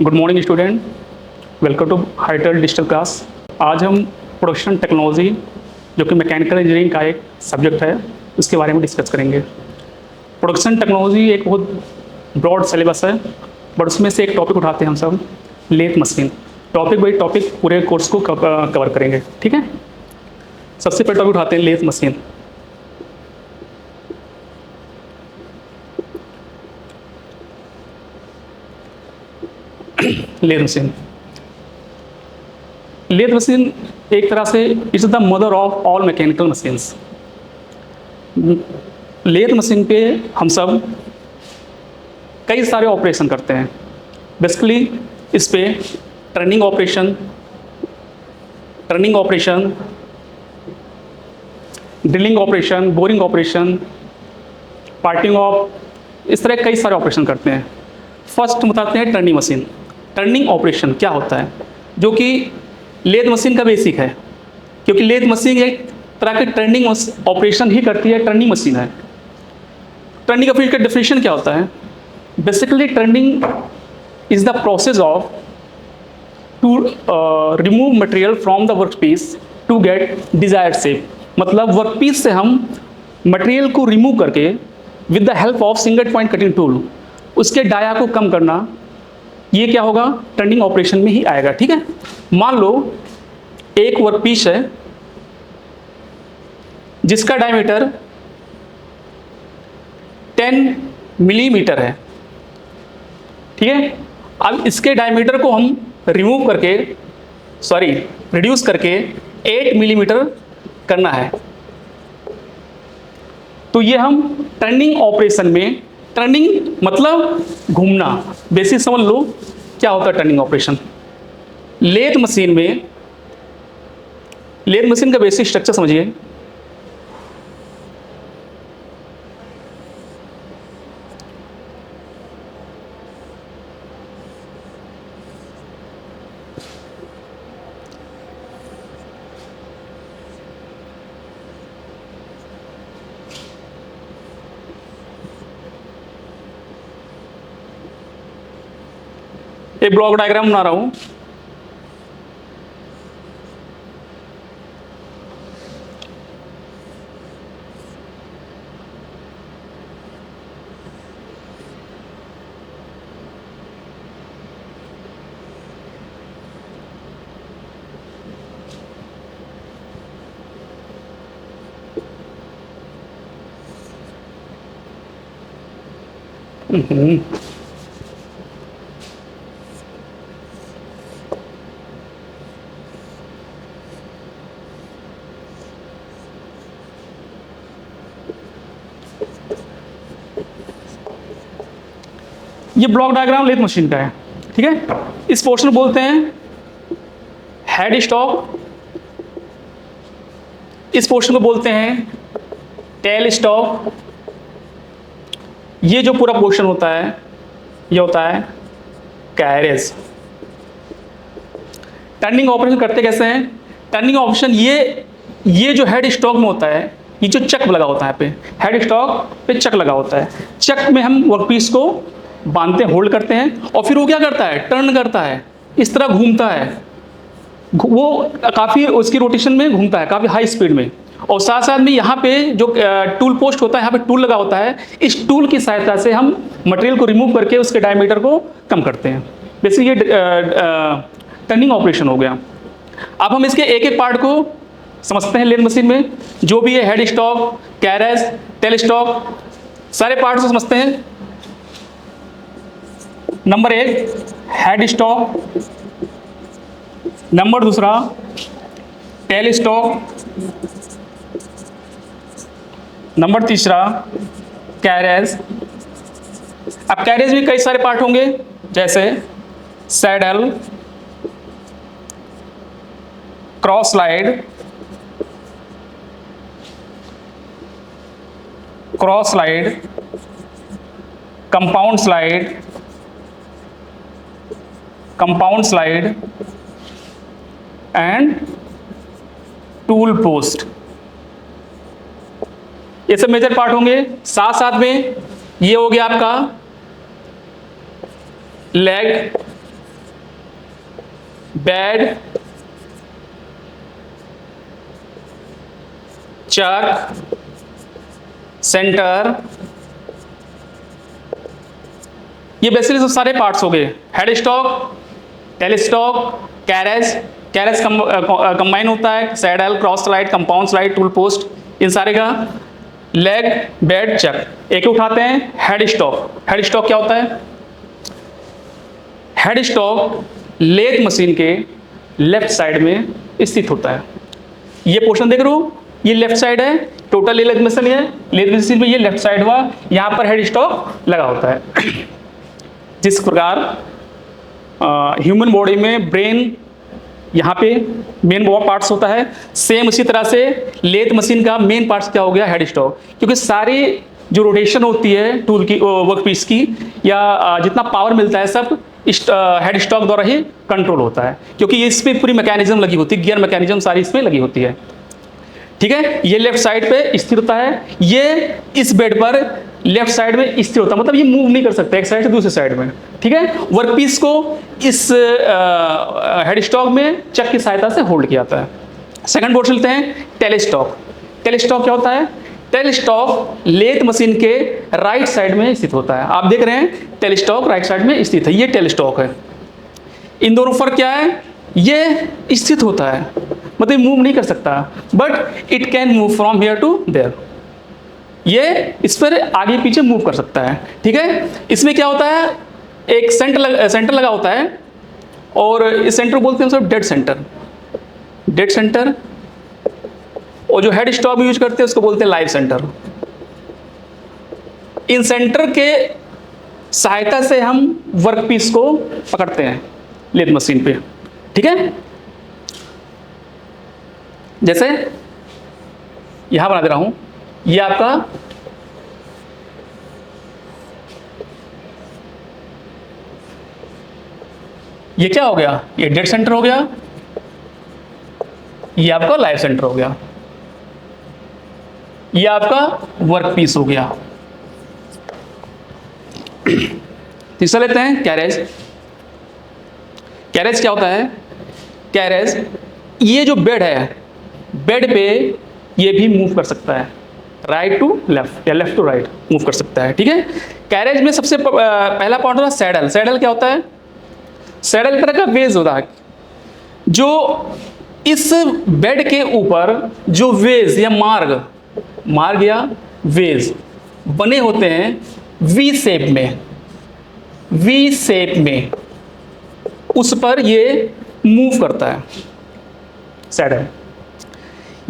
Good morning student, welcome to Hytel digital class. आज हम production technology जो कि मैकेनिकल इंजीनियरिंग का एक सब्जेक्ट है उसके बारे में डिस्कस करेंगे। प्रोडक्शन टेक्नोलॉजी एक बहुत ब्रॉड सिलेबस है, बट उसमें से एक टॉपिक उठाते हैं हम सब, lathe machine. Topic by topic पूरे कोर्स को कवर करेंगे, ठीक है। सबसे पहले टॉपिक उठाते हैं लेथ मशीन। लेथ मशीन एक तरह से it's the mother of all mechanical machines. Lathe machine पे हम सब कई सारे ऑपरेशन करते हैं। बेसिकली इस पे turning operation, drilling operation, boring operation, parting off, इस तरह कई सारे ऑपरेशन करते हैं। फर्स्ट बताते हैं टर्निंग मशीन। टर्निंग ऑपरेशन क्या होता है, जो कि लेथ मशीन का बेसिक है, क्योंकि लेथ मशीन एक तरह की टर्निंग ऑपरेशन ही करती है, टर्निंग मशीन है। टर्निंग का डेफिनेशन क्या होता है? Basically turning is the process of to remove material from the workpiece to get desired shape. मतलब वर्कपीस से हम मटेरियल को रिमूव करके with the help of single point cutting tool उसके डाया को कम करना, ये क्या होगा? टर्निंग ऑपरेशन में ही आएगा, ठीक है। मान लो एक वर्कपीस है जिसका डायमीटर 10 मिलीमीटर है, ठीक है। अब इसके डायमीटर को हम रिड्यूस करके 8 मिलीमीटर करना है। तो ये हम टर्निंग ऑपरेशन में, टर्निंग मतलब घूमना, बेसिक समझ लो क्या होता है टर्निंग ऑपरेशन। लेथ मशीन का बेसिक स्ट्रक्चर समझिए। एक ब्लॉक डायग्राम बना रहा हूं। ये ब्लॉक डायग्राम लेथ मशीन का है, ठीक है। इस पोर्शन को बोलते हैं हेड स्टॉक, इस पोर्शन को बोलते हैं टेल स्टॉक। ये जो पूरा पोर्शन होता है ये होता है कैरेज। टर्निंग ऑपरेशन करते कैसे हैं? टर्निंग ऑपरेशन ये जो हेड स्टॉक में होता है, ये जो चक लगा होता है पे, हेड स्टॉक पे चक लगा होता है। चक में हम वर्कपीस को बांधते हैं, होल्ड करते हैं, और फिर वो क्या करता है? टर्न करता है, इस तरह घूमता है। वो काफ़ी उसकी रोटेशन में घूमता है, काफ़ी हाई स्पीड में। और साथ साथ में यहाँ पे जो टूल पोस्ट होता है, यहाँ पे टूल लगा होता है। इस टूल की सहायता से हम मटेरियल को रिमूव करके उसके डायमीटर को कम करते हैं। बेसिक ये टर्निंग ऑपरेशन हो गया। अब हम इसके एक एक पार्ट को समझते हैं लेथ मशीन में। जो भी है head stock, carriage, tell stock, सारे पार्ट्स को समझते हैं। Number 1 head stock, number 2 tell stock, number 3 carriage. अब कैरेज में कई सारे पार्ट होंगे, जैसे saddle, cross slide, compound slide and tool post. ये सब मेजर पार्ट होंगे। साथ साथ में ये हो गया आपका लेग, बेड, चक, सेंटर, ये बेसिकली सब सारे पार्ट्स हो गए। Head stock, tail stock, carriage, carriage combine होता है saddle, cross slide, compound slide, tool post, इन सारे का। लेग, बेड, चक, एक ही उठाते हैं। हेड स्टॉक, हेड स्टॉक क्या होता है? हेड स्टॉक लेथ मशीन के लेफ्ट साइड में स्थित होता है। ये पोर्शन देख रहे हो, ये लेफ्ट साइड है, टोटल लेथ मशीन है, लेथ मशीन में ये लेफ्ट साइड हुआ, यहां पर हेड स्टॉक लगा होता है। जिस प्रकार ह्यूमन बॉडी में ब्रेन यहाँ पे मेन पार्ट्स होता है, सेम उसी तरह से लेथ मशीन का मेन पार्ट्स क्या हो गया? Head stock. क्योंकि सारी जो रोटेशन होती है टूल की, वर्क पीस की, या जितना पावर मिलता है सब हेड स्टॉक द्वारा ही कंट्रोल होता है, क्योंकि इस पर पूरी मैकेनिज्म लगी होती है, गियर मैकेनिज्म सारी इसमें लगी होती है। ठीक है, ये लेफ्ट साइड पे स्थिर होता है, ये इस बेड पर लेफ्ट साइड में स्थिर होता है, मतलब ये मूव नहीं कर सकता एक साइड से दूसरे साइड में। ठीक है, वर्क पीस को इस हेड स्टॉक में चक की सहायता से होल्ड किया जाता है। सेकंड बोर्ड चलते हैं, टेलीस्टॉक। टेलीस्टॉक क्या होता है? टेलीस्टॉक लेथ मशीन के राइट साइड में स्थित होता है। आप देख रहे हैं टेलीस्टॉक राइट साइड में स्थित है, ये टेलीस्टॉक है। इन दोनों फर्क क्या है? ये स्थित होता है, मतलब मूव नहीं कर सकता, but it can move from here to there. ये इस पर आगे पीछे मूव कर सकता है। ठीक है, इसमें क्या होता है? एक सेंटर लगा होता है, और इस सेंटर बोलते हैं सब डेड सेंटर, डेड सेंटर। और जो हेड स्टॉक यूज करते हैं उसको बोलते हैं लाइव सेंटर। इन सेंटर के सहायता से हम वर्क पीस को पकड़ते हैं लेथ मशीन पे। ठीक है, जैसे यहां बना दे रहा हूं, ये आपका ये क्या हो गया? ये डेड सेंटर हो गया, ये आपका लाइव सेंटर हो गया, ये आपका वर्क पीस हो गया। तीसरा लेते हैं कैरेज। कैरेज क्या होता है? कैरेज, ये जो बेड है, बेड पे ये भी मूव कर सकता है, राइट टू लेफ्ट या लेफ्ट टू राइट मूव कर सकता है। ठीक है, कैरेज में सबसे पहला पॉइंट होता है सैडल। सैडल क्या होता है? सैडल एक तरह का वेज होता है, जो इस बेड के ऊपर जो वेज या मार्ग या वेज बने होते हैं वी शेप में, उस पर ये मूव करता है सैडल।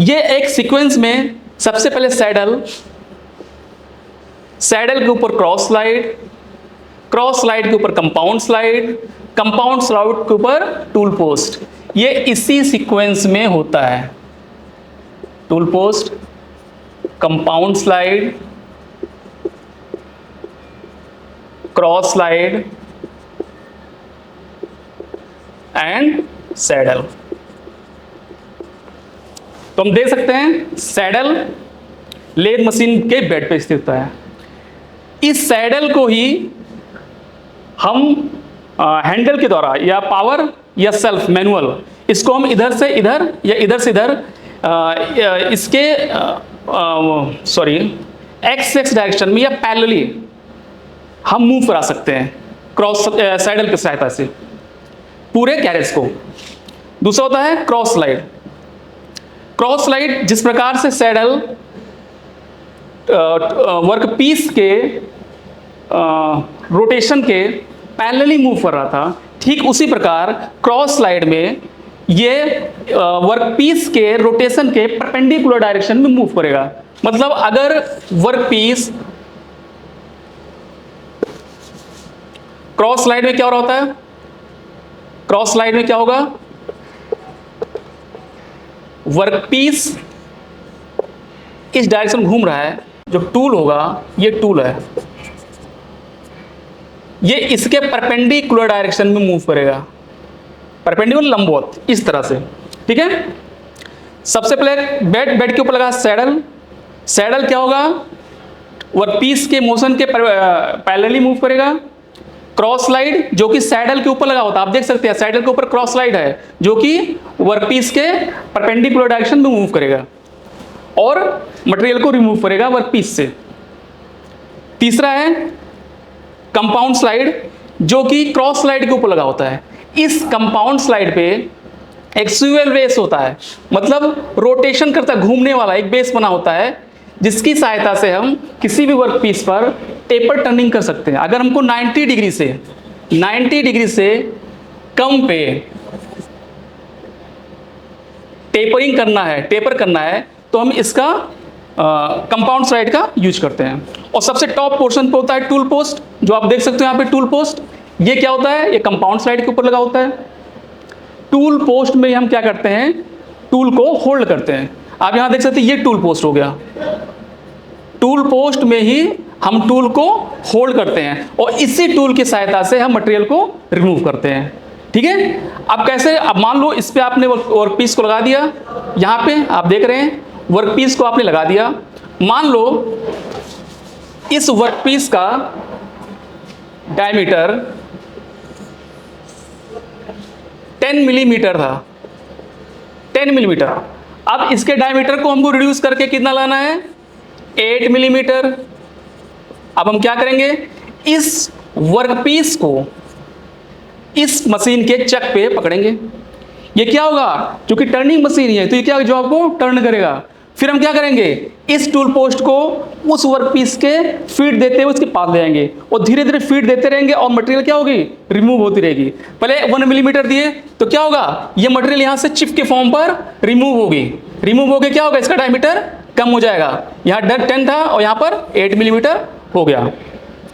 ये एक सीक्वेंस में सबसे पहले सैडल के ऊपर क्रॉस स्लाइड के ऊपर कंपाउंड स्लाइड के ऊपर टूल पोस्ट, ये इसी सीक्वेंस में होता है। Tool post, compound slide, cross slide and saddle. तो हम देख सकते हैं सैडल लेथ मशीन के बेड पे स्थित होता है। इस सैडल को ही हम हैंडल के द्वारा या पावर या सेल्फ मैनुअल, इसको हम इधर से इधर या इधर से इधर इसके एक्स डायरेक्शन में या पैरेलली हम मूव करा सकते हैं क्रॉस सैडल की सहायता से पूरे कैरेज को। दूसरा होता है क्रॉस स्लाइड। क्रॉस स्लाइड जिस प्रकार से सैडल वर्क पीस के रोटेशन के पैरेलली मूव कर रहा था, ठीक उसी प्रकार क्रॉस स्लाइड में ये वर्क पीस के रोटेशन के परपेंडिकुलर डायरेक्शन में मूव करेगा। मतलब अगर वर्क पीस क्रॉस स्लाइड में क्या हो रहा होता है? क्रॉस स्लाइड में क्या होगा? वर्क पीस इस डायरेक्शन में घूम रहा है, जो टूल होगा ये टूल है, ये इसके परपेंडिकुलर डायरेक्शन में मूव करेगा, परपेंडिकुलर लंबवत इस तरह से। ठीक है, सबसे पहले बेड के ऊपर लगा सैडल क्या होगा? वर्क पीस के मोशन के पैरेलली मूव करेगा। क्रॉस स्लाइड जो कि सैडल के ऊपर लगा होता है, आप देख सकते हैं सैडल के ऊपर क्रॉस स्लाइड है जो कि वर्कपीस के परपेंडिकुलर डायरेक्शन में मूव करेगा और मटेरियल को रिमूव करेगा वर्कपीस से। तीसरा है कंपाउंड स्लाइड जो कि क्रॉस स्लाइड के ऊपर लगा होता है। इस कंपाउंड स्लाइड पे एक स्विवेल बेस होता है, मतलब रोटेशन करता घूमने वाला एक बेस बना होता है जिसकी सहायता से हम किसी भी वर्कपीस पर टेपर टर्निंग कर सकते हैं। अगर हमको 90 डिग्री से कम पे टेपर करना है तो हम इसका कंपाउंड स्लाइड का यूज करते हैं। और सबसे टॉप पोर्शन पे होता है टूल पोस्ट, जो आप देख सकते हो यहाँ पे टूल पोस्ट। ये क्या होता है? ये कंपाउंड स्लाइड के ऊपर लगा होता है। टूल पोस्ट में हम क्या करते हैं? टूल को होल्ड करते हैं। आप यहाँ देख सकते हैं ये टूल पोस्ट हो गया। टूल पोस्ट में ही हम टूल को होल्ड करते हैं और इसी टूल की सहायता से हम मटेरियल को रिमूव करते हैं। ठीक है, अब कैसे? अब मान लो इस पे आपने वर्कपीस को लगा दिया, यहाँ पे आप देख रहे हैं वर्कपीस को आपने लगा दिया। मान लो इस वर्कपीस का डायमीटर 10 मिलीमीटर था, 10 मिलीमीटर। अब इसके डायमीटर को हमको रिड्यूस करके कितना लाना है? 8 मिलीमीटर। अब हम क्या करेंगे? इस वर्कपीस को इस मशीन के चक पे पकड़ेंगे। ये क्या होगा? क्योंकि टर्निंग मशीन है तो ये क्या जॉब को टर्न करेगा। फिर हम क्या करेंगे? इस टूल पोस्ट को उस वर्कपीस के फीड देते हुए उसके पास ले जाएंगे और धीरे धीरे फीड देते रहेंगे और मटेरियल क्या होगी? रिमूव होती रहेगी। पहले 1 मिलीमीटर दिए तो क्या होगा? ये मटेरियल यहां से चिप के फॉर्म पर रिमूव होगी। रिमूव होके क्या होगा? इसका डायमीटर कम हो जाएगा। यहाँ 10 था और यहाँ पर 8 मिलीमीटर हो गया।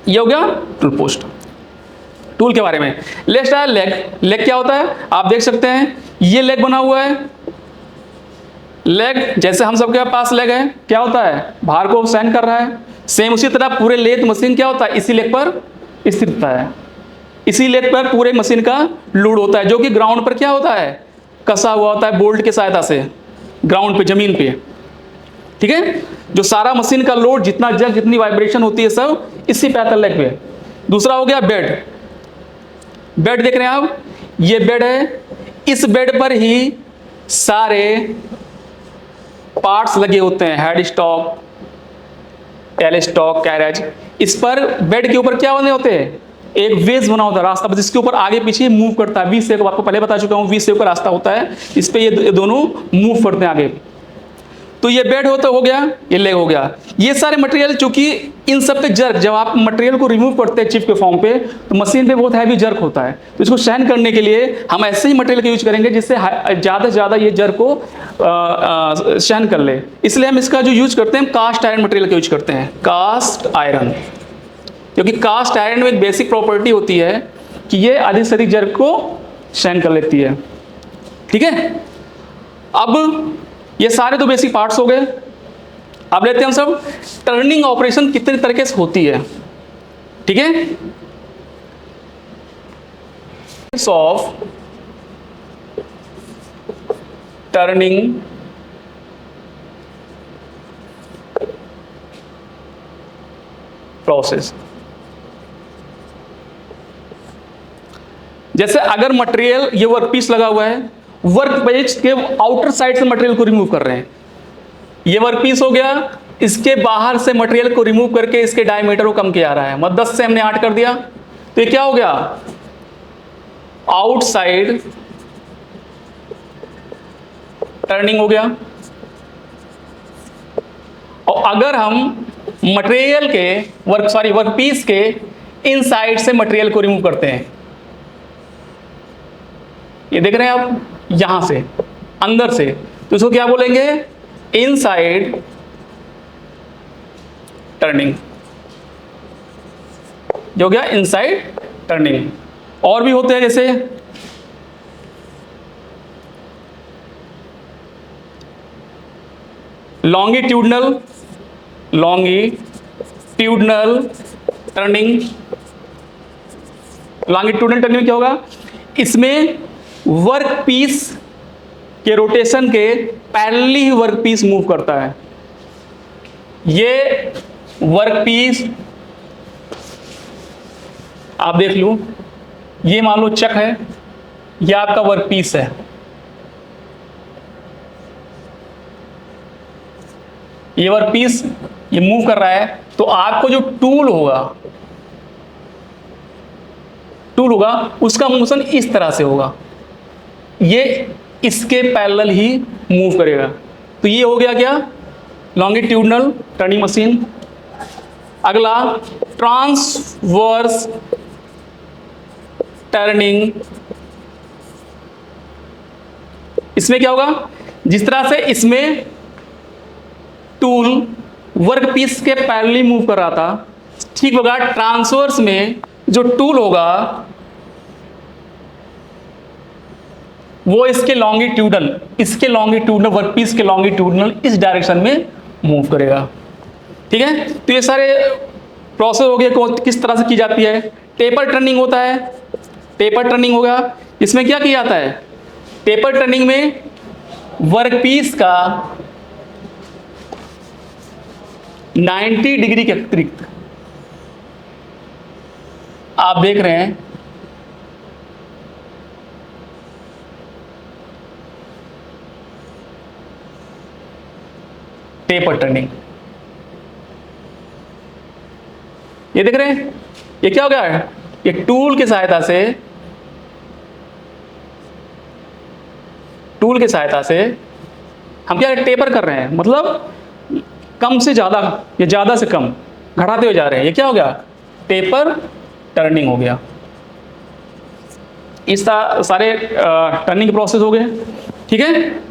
ये हो गया टूल पोस्ट, टूल के बारे में। नेक्स्ट है लेग। लेग क्या होता है? आप देख सकते हैं ये लेग बना हुआ है। लेग जैसे हम सबके पास लेग है, क्या होता है? भार को सहन कर रहा है। सेम उसी तरह पूरे लेथ मशीन क्या होता है? इसी लेग पर स्थित होता है। इसी लेग पर पूरे मशीन का लोड होता है जो कि ग्राउंड पर क्या होता है? कसा हुआ होता है बोल्ट की सहायता से ग्राउंड पे, जमीन पे। ठीक है, जो सारा मशीन का लोड, जितना जग, जितनी वाइब्रेशन होती है सब इसी पे आता है, लेग पे। दूसरा हो गया बेड। बेड देख रहे हैं आप, ये बेड है। इस बेड पर ही सारे पार्ट्स लगे होते हैं, head stock, tail stock, carriage. इस पर बेड के ऊपर क्या बने होते हैं? एक वेज बना होता है, रास्ता, जिसके ऊपर आगे पीछे मूव करता है। वी शेप, आपको पहले बता चुका हूं, वी शेप का रास्ता होता है, इस पे ये दोनों मूव करते हैं आगे। तो ये बेड हो गया, ये लेग हो गया। ये सारे मटेरियल, चूंकि इन सब पे जर्क, जब आप मटेरियल को रिमूव करते हैं चिप के फॉर्म पे तो मशीन पे बहुत हैवी जर्क होता है। तो इसको सहन करने के लिए हम ऐसे ही मटेरियल का यूज करेंगे जिससे ज़्यादा से ज़्यादा ये जर्क को सहन कर ले। इसलिए हम इसका जो यूज करते हैं कास्ट आयरन मटेरियल का यूज करते हैं, कास्ट आयरन। क्योंकि कास्ट आयरन में एक बेसिक प्रॉपर्टी होती है कि ये अधिक से अधिक जर्क को सहन कर लेती है। ठीक है, अब ये सारे तो बेसिक पार्ट्स हो गए। अब लेते हैं हम सब टर्निंग ऑपरेशन कितने तरीके से होती है। ठीक है, ऑफ टर्निंग प्रोसेस। जैसे अगर मटेरियल, ये वर्कपीस लगा हुआ है, वर्कपीस के आउटर साइड से मटेरियल को रिमूव कर रहे हैं। ये वर्कपीस हो गया, इसके बाहर से मटेरियल को रिमूव करके इसके डायमीटर को कम किया जा रहा है। मतलब 10 से हमने 8 कर दिया तो ये क्या हो गया? आउटसाइड टर्निंग हो गया। और अगर हम मटेरियल के वर्कपीस के इनसाइड से मटेरियल को रिमूव करते हैं, ये देख रहे हैं आप, यहां से अंदर से, तो इसको क्या बोलेंगे? Inside turning. जो गया इनसाइड टर्निंग। और भी होते हैं जैसे लॉन्गिट्यूडनल टर्निंग। लॉन्गिट्यूडनल टर्निंग में क्या होगा? इसमें वर्कपीस के रोटेशन के पैरेलली ही वर्कपीस मूव करता है। ये वर्कपीस आप देख लो, ये मान लो चक है, ये आपका वर्क पीस है, ये वर्क पीस ये मूव कर रहा है, तो आपको जो टूल होगा उसका मोशन इस तरह से होगा, ये इसके पैरेलल ही मूव करेगा। तो ये हो गया क्या, लॉन्गिट्यूडनल टर्निंग मशीन। अगला ट्रांसवर्स टर्निंग, इसमें क्या होगा, जिस तरह से इसमें टूल वर्क पीस के पैरेलली मूव कर रहा था, ठीक होगा ट्रांसवर्स में जो टूल होगा वो इसके लॉन्गिट्यूडनल वर्कपीस के लॉन्गिट्यूडनल इस डायरेक्शन में मूव करेगा। ठीक है, तो ये सारे प्रोसेस हो गए किस तरह से की जाती है। टेपर टर्निंग होता है, टेपर टर्निंग होगा, इसमें क्या किया जाता है, टेपर टर्निंग में वर्कपीस का 90 डिग्री के अतिरिक्त आप देख रहे हैं टेपर टर्निंग, ये देख रहे हैं, ये क्या हो गया, ये टूल की सहायता से हम क्या टेपर कर रहे हैं, मतलब कम से ज्यादा या ज्यादा से कम घटाते हुए जा रहे हैं, ये क्या हो गया, टेपर टर्निंग हो गया। इस सारे टर्निंग के प्रोसेस हो गए। ठीक है,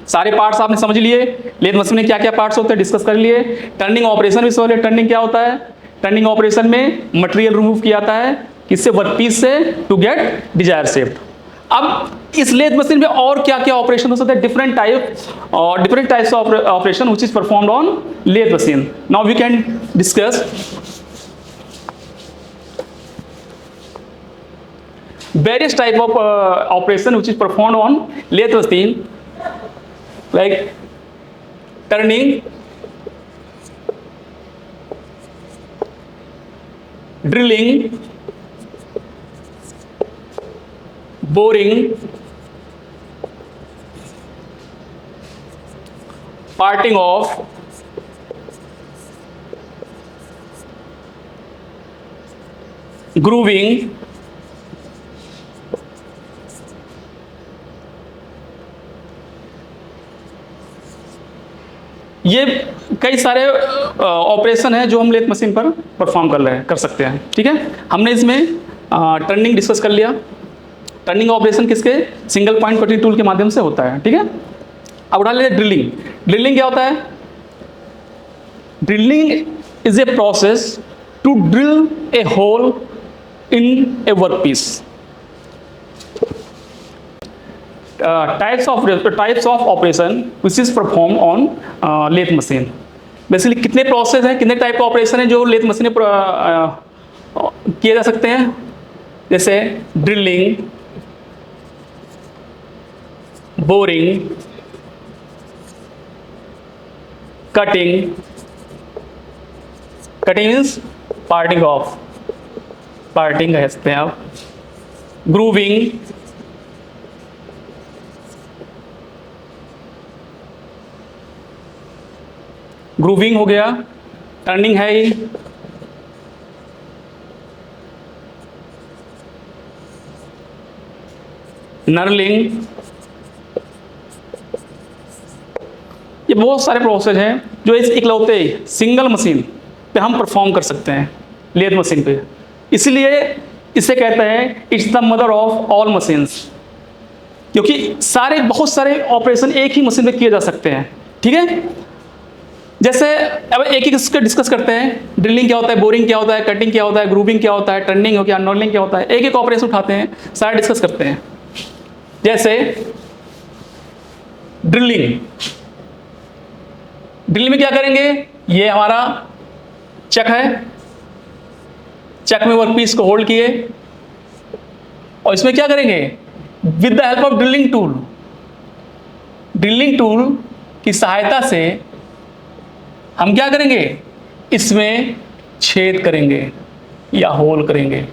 सारे पार्ट्स आपने समझ लिए, लेथ मशीन में क्या क्या पार्ट्स होते हैं डिस्कस कर लिए। टर्निंग ऑपरेशन भी समझ लिए, टर्निंग क्या होता है। टर्निंग ऑपरेशन में मटेरियल रिमूव किया जाता है किससे, वर्कपीस से, टू गेट डिजायर शेप। अब इस लेथ मशीन में और क्या क्या ऑपरेशन हो सकते हैं, different types of operation which is performed on lathe machine. Now we can discuss various type of operation which is performed on lathe machine, like turning, drilling, boring, parting off, grooving, ये कई सारे operation है जो हम lathe machine पर perform कर सकते हैं। ठीक है, हमने इसमें टर्निंग डिस्कस कर लिया। टर्निंग ऑपरेशन किसके, सिंगल पॉइंट कटिंग टूल के माध्यम से होता है। ठीक है, अब उठा लेते ड्रिलिंग। ड्रिलिंग क्या होता है, drilling is a process to drill a hole in a work piece. Types of operation which is perform on lathe machine. Basically कितने प्रोसेस हैं, कितने टाइप का ऑपरेशन है जो लेथ मशीन में किए जा सकते हैं, जैसे drilling, boring, cutting, means parting off, parting कह सकते हैं आप, ग्रूविंग, ग्रूविंग हो गया, टर्निंग है ही, नर्लिंग, ये बहुत सारे प्रोसेस हैं जो इस इकलौते सिंगल मशीन पे हम परफॉर्म कर सकते हैं, लेथ मशीन पे। इसलिए इसे कहते हैं it's the mother of all machines, क्योंकि बहुत सारे ऑपरेशन एक ही मशीन में किए जा सकते हैं। ठीक है, जैसे अब एक एक डिस्कस करते हैं, ड्रिलिंग क्या होता है, बोरिंग क्या होता है, कटिंग क्या होता है, ग्रूविंग क्या होता है, टर्निंग हो गया, नॉर्लिंग क्या होता है, एक एक ऑपरेशन उठाते हैं, सारा डिस्कस करते हैं। जैसे ड्रिलिंग, ड्रिल में क्या करेंगे, ये हमारा चक है, चक में वर्कपीस को होल्ड किए और इसमें क्या करेंगे, with the help of drilling tool की सहायता से हम क्या करेंगे, इसमें छेद करेंगे या होल करेंगे।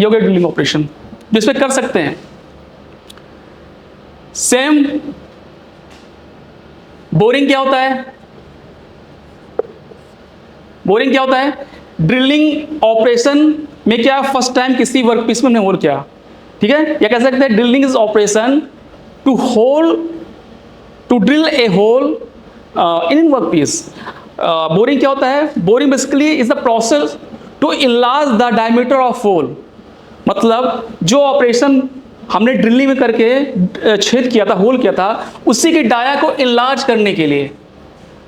ये हो गया ड्रिलिंग ऑपरेशन जिसपे कर सकते हैं। सेम बोरिंग क्या होता है? बोरिंग क्या होता है? ड्रिलिंग ऑपरेशन में क्या फर्स्ट टाइम किसी वर्कपीस में हमने होल किया, ठीक है, या कह सकते हैं drilling is operation to drill a hole in workpiece. Boring क्या होता है? Boring basically is the process to enlarge the diameter of hole. मतलब जो ऑपरेशन हमने ड्रिलिंग में करके छेद किया था, होल किया था, उसी के डाया को इनलार्ज करने के लिए,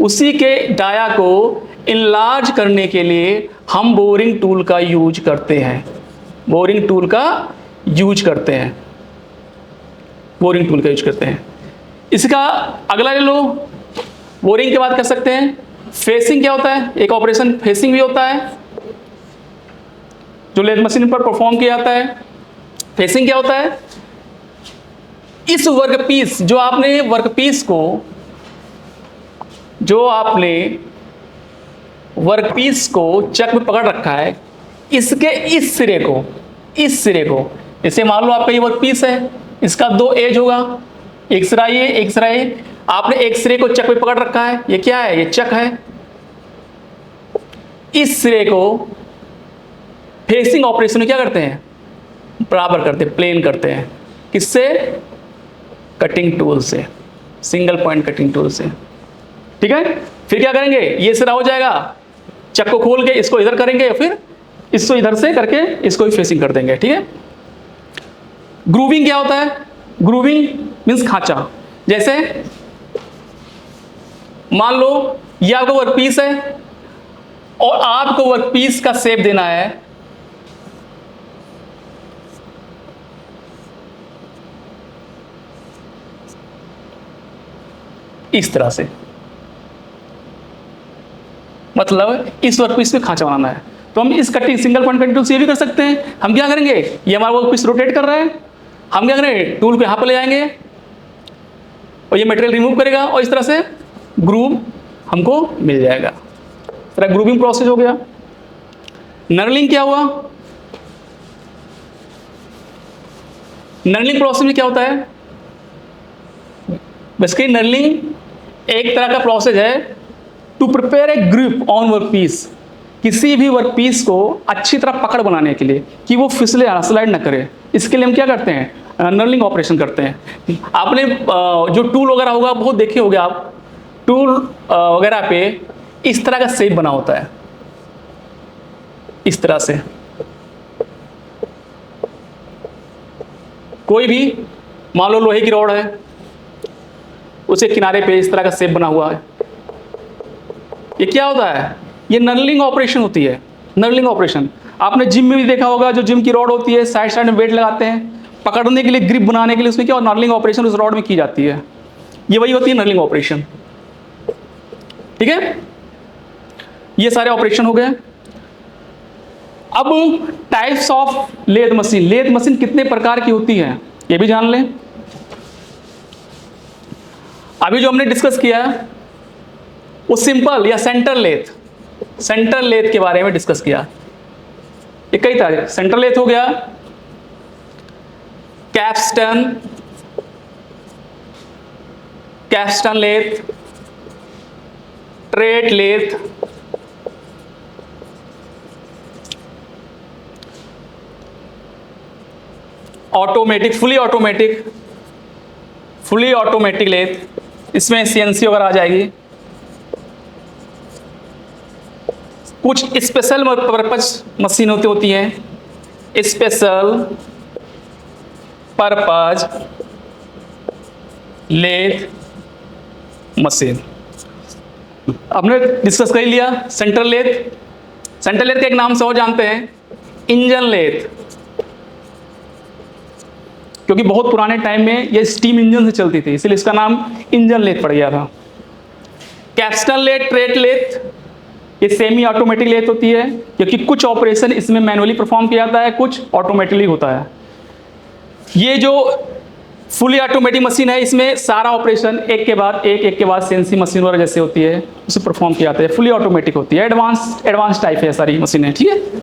उसी के डाया को इनलार्ज करने के लिए हम बोरिंग टूल का यूज करते हैं। बोरिंग टूल का यूज करते हैं, बोरिंग टूल का यूज करते हैं। इसका अगला ले लो, बोरिंग के बाद कर सकते हैं फेसिंग। क्या होता है? एक ऑपरेशन फेसिंग भी होता है जो लेथ मशीन पर परफॉर्म किया जाता है। फेसिंग क्या होता है? इस वर्कपीस जो आपने वर्कपीस को चक में पकड़ रखा है, इसके इस सिरे को जैसे मान लो आपका ये वर्कपीस है, इसका दो एज होगा, एक सिरा ये, एक सिरा ये। आपने एक सिरे को चक में पकड़ रखा है, ये क्या है? ये चक है। इस सिरे को फेसिंग ऑपरेशन में क्या करते हैं? बराबर करते हैं, प्लेन करते हैं। किससे? कटिंग टूल से, सिंगल पॉइंट कटिंग टूल से, ठीक है। फिर क्या करेंगे? ये सिरा हो जाएगा, चक को खोल के इसको इधर करेंगे, फिर इसको इधर से करके इसको भी फेसिंग कर देंगे, ठीक है। ग्रूविंग क्या होता है? ग्रूविंग मीन्स खांचा। जैसे मान लो ये आपका वर्कपीस है और आपको वर्कपीस का शेप देना है इस तरह से, मतलब इस वर्कपीस में खांचा बनाना है, तो हम इस cutting single point cutting tool से ये भी कर सकते हैं। हम क्या करेंगे? ये हमारा वर्कपीस रोटेट कर रहा है, हम क्या करेंगे? टूल को यहां पर ले जाएंगे और ये मटेरियल रिमूव करेगा और इस तरह से ग्रूव हमको मिल जाएगा। तरह ग्रूविंग प्रोसेस हो गया। नर्लिंग क्या हुआ? नर्लिंग प्रोसेस में क्या होता है? बेसिकली नर्लिंग एक तरह का प्रोसेस है to prepare a grip on workpiece, किसी भी वर्कपीस को अच्छी तरह पकड़ बनाने के लिए कि वो फिसले, स्लाइड ना करे। इसके लिए हम क्या करते हैं? नर्लिंग ऑपरेशन करते हैं। आपने जो टूल वगैरह होगा बहुत देखे होंगे आप, टूल वगैरह पे इस तरह का शेप बना होता है, इस तरह से। कोई भी मान लो लोहे की रॉड है, उसे किनारे पे इस तरह का शेप बना हुआ है, ये क्या होता है? ये नर्लिंग ऑपरेशन होती है। नर्लिंग ऑपरेशन आपने जिम में भी देखा होगा, जो जिम की रॉड होती है साइड साइड में वेट लगाते हैं पकड़ने के लिए, ग्रिप बनाने के लिए, उसमें क्या नर्लिंग ऑपरेशन उस रॉड में की जाती है। ये वही होती है नर्लिंग ऑपरेशन, ठीक है। ये सारे ऑपरेशन हो गए। अब types of lathe machine. Lathe machine कितने प्रकार की होती है ये भी जान लें। अभी जो हमने डिस्कस किया वो सिंपल या सेंटर लेथ के बारे में डिस्कस किया। ये कई तरह, सेंटर लेथ हो गया, capstan lathe, turret lathe, automatic, fully automatic lathe, इसमें सीएनसी वगैरह आ जाएगी। कुछ स्पेशल पर्पज मशीन होती हैं, स्पेशल पर्पज लेथ मशीन। हमने डिस्कस कर लिया सेंट्रल लेथ। सेंट्रल लेथ के एक नाम से और जानते हैं, इंजन लेथ, क्योंकि बहुत पुराने टाइम में ये स्टीम इंजन से चलती थी, इसलिए इसका नाम इंजन लेथ पड़ गया था। कैप्स्टन लेथ, ट्रेट लेथ, ये सेमी ऑटोमेटिक लेथ होती है, क्योंकि कुछ ऑपरेशन इसमें मैनुअली परफॉर्म किया जाता है, कुछ ऑटोमेटिकली होता है। ये जो फुली ऑटोमेटिक मशीन है, इसमें सारा ऑपरेशन एक के बाद सीएनसी मशीन वगैरह जैसे होती है उसे परफॉर्म किया जाता है। फुली ऑटोमेटिक होती है, एडवांस टाइप है सारी मशीनें, ठीक है।